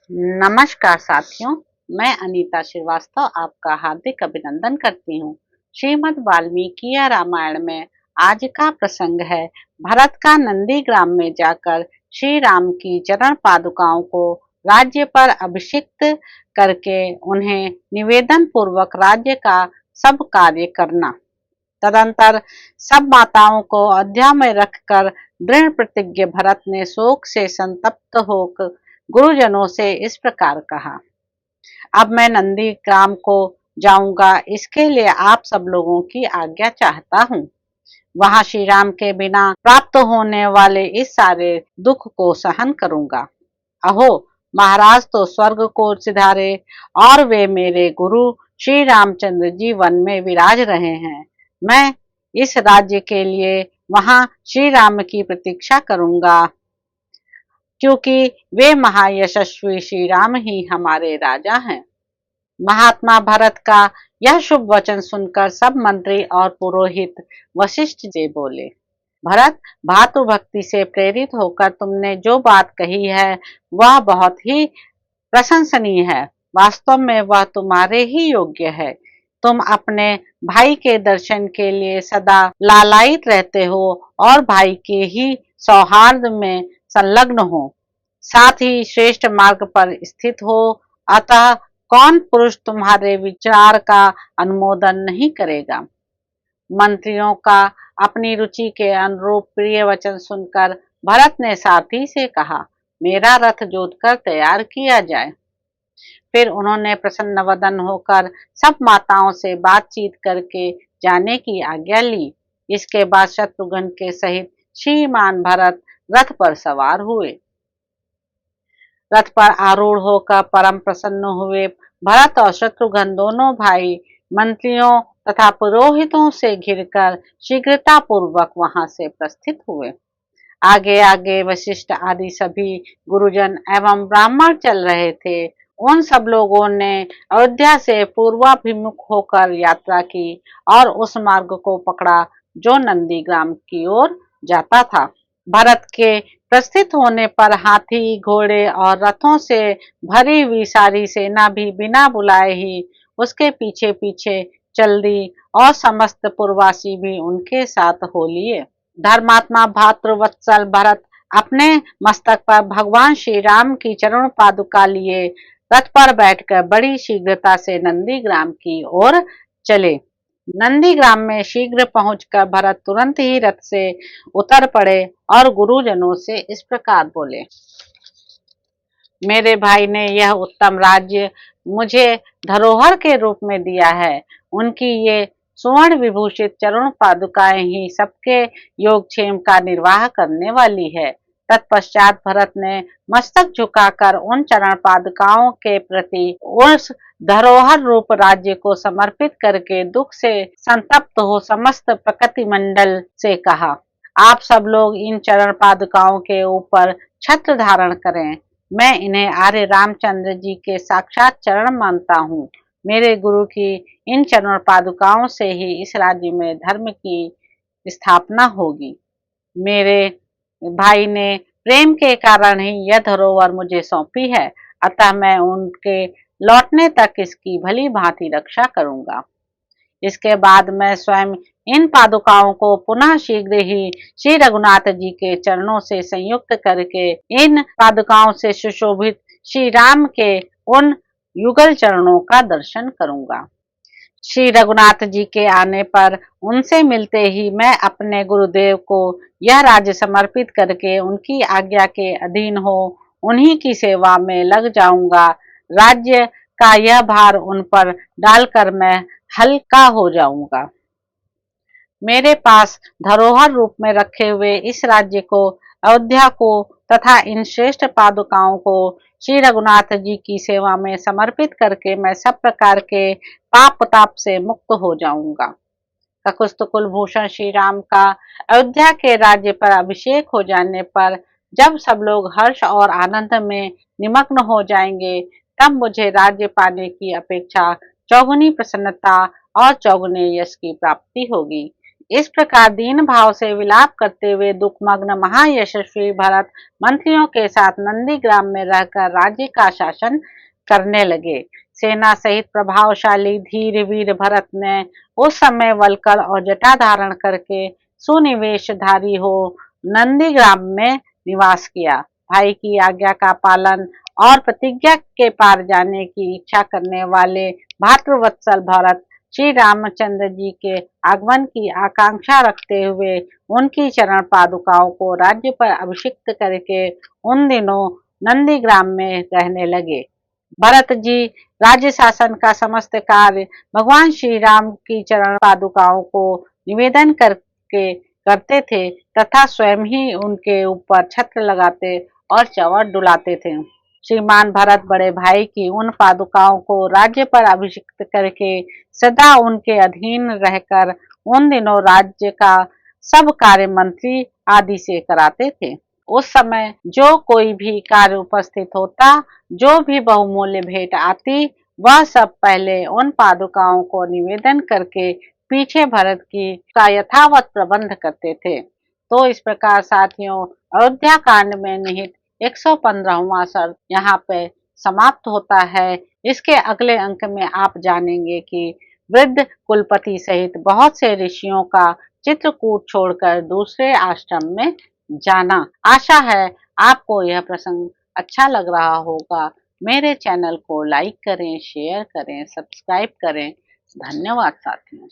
नमस्कार साथियों, मैं अनीता श्रीवास्तव आपका हार्दिक अभिनंदन करती हूँ। श्रीमद् वाल्मीकि रामायण में आज का प्रसंग है भरत का नंदीग्राम में जाकर श्री राम की चरण पादुकाओं को राज्य पर अभिषिक्त करके उन्हें निवेदन पूर्वक राज्य का सब कार्य करना। तदंतर सब माताओं को अयोध्या में रखकर दृढ़ प्रतिज्ञ भरत ने शोक से संतप्त होकर गुरुजनों से इस प्रकार कहा। अब मैं नंदीग्राम को जाऊंगा, इसके लिए आप सब लोगों की आज्ञा चाहता हूँ। वहां श्री राम के बिना प्राप्त होने वाले इस सारे दुख को सहन करूंगा। अहो, महाराज तो स्वर्ग को सिधारे और वे मेरे गुरु श्री रामचंद्र जी वन में विराज रहे हैं। मैं इस राज्य के लिए वहां श्री राम की प्रतीक्षा करूंगा, क्योंकि वे महायशस्वी श्री राम ही हमारे राजा हैं। महात्मा भरत का यह शुभ वचन सुनकर सब मंत्री और पुरोहित वशिष्ठ से बोले, भरत, भातृभक्ति से प्रेरित होकर तुमने जो बात कही है वह बहुत ही प्रशंसनीय है। वास्तव में वह तुम्हारे ही योग्य है। तुम अपने भाई के दर्शन के लिए सदा लालायित रहते हो और भाई के ही सौहार्द में संलग्न हो, साथ ही श्रेष्ठ मार्ग पर स्थित हो। अतः कौन पुरुष तुम्हारे विचार का अनुमोदन नहीं करेगा। मंत्रियों का अपनी रुचि के अनुरूप प्रिय वचन सुनकर भरत ने सारथी से कहा, मेरा रथ जोतकर तैयार किया जाए। फिर उन्होंने प्रसन्न वदन होकर सब माताओं से बातचीत करके जाने की आज्ञा ली। इसके बाद शत्रुघ्न के सहित श्रीमान भरत रथ पर सवार हुए। रथ पर आरूढ़ होकर परम प्रसन्न हुए भरत और शत्रुघ्न दोनों भाई मंत्रियों तथा पुरोहितों से घिरकर शीघ्रता पूर्वक वहां से प्रस्थित हुए। आगे आगे वशिष्ठ आदि सभी गुरुजन एवं ब्राह्मण चल रहे थे। उन सब लोगों ने अयोध्या से पूर्वाभिमुख होकर यात्रा की और उस मार्ग को पकड़ा जो नंदीग्राम की ओर जाता था। भरत के प्रस्थित होने पर हाथी, घोड़े और रथों से भरी हुई सारी सेना भी बिना बुलाए ही उसके पीछे पीछे चल दी और समस्त पुरवासी भी उनके साथ हो लिए। धर्मात्मा भातृवत्सल भरत अपने मस्तक पर भगवान श्री राम की चरण पादुका लिए रथ पर बैठकर बड़ी शीघ्रता से नंदीग्राम की ओर चले। नंदीग्राम में शीघ्र पहुंचकर भरत तुरंत ही रथ से उतर पड़े और गुरुजनों से इस प्रकार बोले, मेरे भाई ने यह उत्तम राज्य मुझे धरोहर के रूप में दिया है। उनकी ये सुवर्ण विभूषित चरण पादुकाएं ही सबके योगक्षेम का निर्वाह करने वाली है। तत्पश्चात भरत ने मस्तक झुकाकर उन चरण पादुकाओं के प्रति उस धरोहर रूप राज्य को समर्पित करके दुख से संतप्त हो समस्त प्रकृति मंडल से कहा, आप सब लोग इन चरण पादुकाओं के ऊपर छत्र धारण करें। मैं इन्हें आर्य रामचंद्र जी के साक्षात चरण मानता हूँ। मेरे गुरु की इन चरण पादुकाओं से ही इस राज्य में धर्म की स्थापना होगी। मेरे भाई ने प्रेम के कारण ही यह धरोहर मुझे सौंपी है, अतः मैं उनके लौटने तक इसकी भली भांति रक्षा करूंगा। इसके बाद मैं स्वयं इन पादुकाओं को पुनः शीघ्र ही श्री रघुनाथ जी के चरणों से संयुक्त करके इन पादुकाओं से सुशोभित श्री राम के उन युगल चरणों का दर्शन करूंगा। श्री रघुनाथ जी के आने पर उनसे मिलते ही मैं अपने गुरुदेव को यह राज्य समर्पित करके उनकी आज्ञा के अधीन हो उन्हीं की सेवा में लग जाऊंगा। राज्य का यह भार उन पर डालकर मैं हल्का हो जाऊंगा। मेरे पास धरोहर रूप में रखे हुए इस राज्य को, अयोध्या को तथा इन श्रेष्ठ पादुकाओं को श्री रघुनाथ जी की सेवा में समर्पित करके मैं सब प्रकार के पाप ताप से मुक्त हो जाऊंगा। ककुस्त कुलभूषण श्री राम का अयोध्या के राज्य पर अभिषेक हो जाने पर जब सब लोग हर्ष और आनंद में निमग्न हो जाएंगे, तब मुझे राज्य पाने की अपेक्षा चौगुनी प्रसन्नता और चौगुने यश की प्राप्ति होगी। इस प्रकार दीन भाव से विलाप करते हुए दुखमग्न महायशस्वी भरत मंत्रियों के साथ नंदीग्राम में रहकर राज्य का शासन करने लगे। सेना सहित प्रभावशाली धीर वीर भरत ने उस समय वलकर और जटा धारण करके सुनिवेशधारी हो नंदीग्राम में निवास किया। भाई की आज्ञा का पालन और प्रतिज्ञा के पार जाने की इच्छा करने वाले भातृवत्सल भरत श्री रामचंद्र जी के आगमन की आकांक्षा रखते हुए उनकी चरण पादुकाओं को राज्य पर अभिषिक्त करके उन दिनों नंदीग्राम में रहने लगे। भरत जी राज्य शासन का समस्त कार्य भगवान श्री राम की चरण पादुकाओं को निवेदन करके करते थे तथा स्वयं ही उनके ऊपर छत्र लगाते और चंवर डुलाते थे। श्रीमान भरत बड़े भाई की उन पादुकाओं को राज्य पर अभिषिक्त करके सदा उनके अधीन रहकर उन दिनों राज्य का सब कार्य मंत्री आदि से कराते थे। उस समय जो कोई भी कार्य उपस्थित होता, जो भी बहुमूल्य भेंट आती, वह सब पहले उन पादुकाओं को निवेदन करके पीछे भरत की का यथावत प्रबंध करते थे। तो इस प्रकार साथियों, अयोध्या कांड में निहित 115वां सर्ग यहाँ पे समाप्त होता है। इसके अगले अंक में आप जानेंगे कि वृद्ध कुलपति सहित बहुत से ऋषियों का चित्रकूट छोड़कर दूसरे आश्रम में जाना। आशा है आपको यह प्रसंग अच्छा लग रहा होगा। मेरे चैनल को लाइक करें, शेयर करें, सब्सक्राइब करें। धन्यवाद साथियों।